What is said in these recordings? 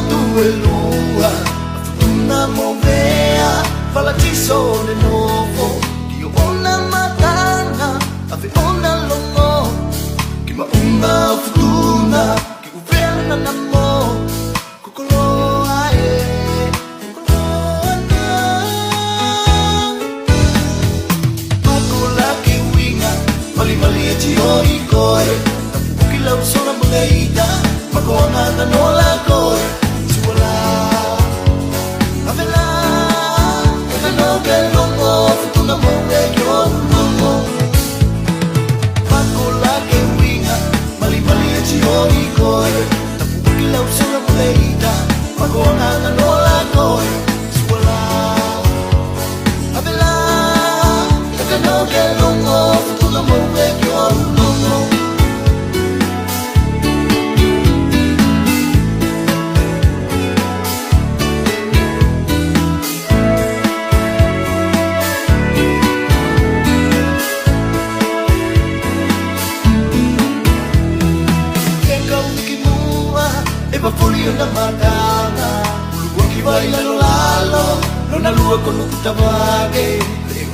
tu e lua Una mo vea Fala ci sono nuovo Che io una matana Ave una longo Che ma una fortuna Che uverna namo Kukolo ae Kukolo ana Makula ki winga Mali mali e ci oi koe Tapuki lau sona mulaida Makoanga na nola koe Suala Avela Avela ke longo Futuna mo e kyo longo Makula ke winga Mali mali e ci oi koe Tapuki lau sona mulaida Makoanga na nola koe Suala Avela Avela ke longo Futuna mo e kyo longo Folio na matanga Uluwa ki vai lalo lalo Nona lua kono kutabage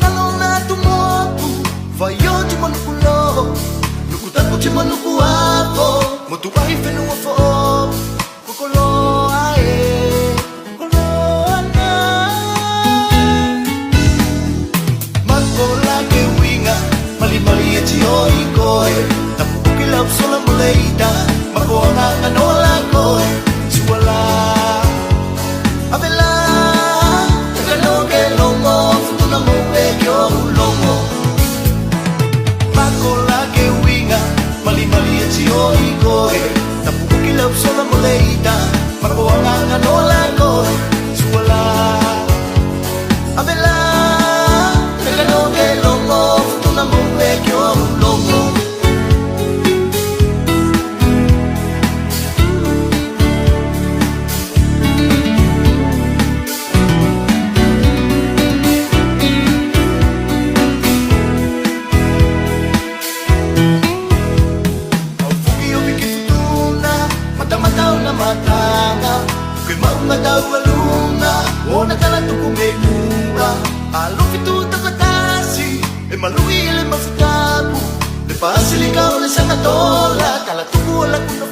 Lalo na tumoku Vai yo ti manukulo Nukutaku ti manuku ako Motu ai fenu afo Kokolo ae Kokolo ana Makola ke winga Mali mali e ti oi koe Tapuki lau sola muleida Makola nganola koe Suala Avela Takano ke longo Futuna mo e kyo longo Makola ke winga Mali mali e ti oi koe Tapuki lau sola muleida Makola nganola koe Suala Avela Takano ke longo Futuna mo e kyo longo matanga Kay mga daw aluna O nakalato kung may mura Alo pito takatasi E maluwi ile mafutabu De pasili ka uli sa katola Kalatuko wala kung na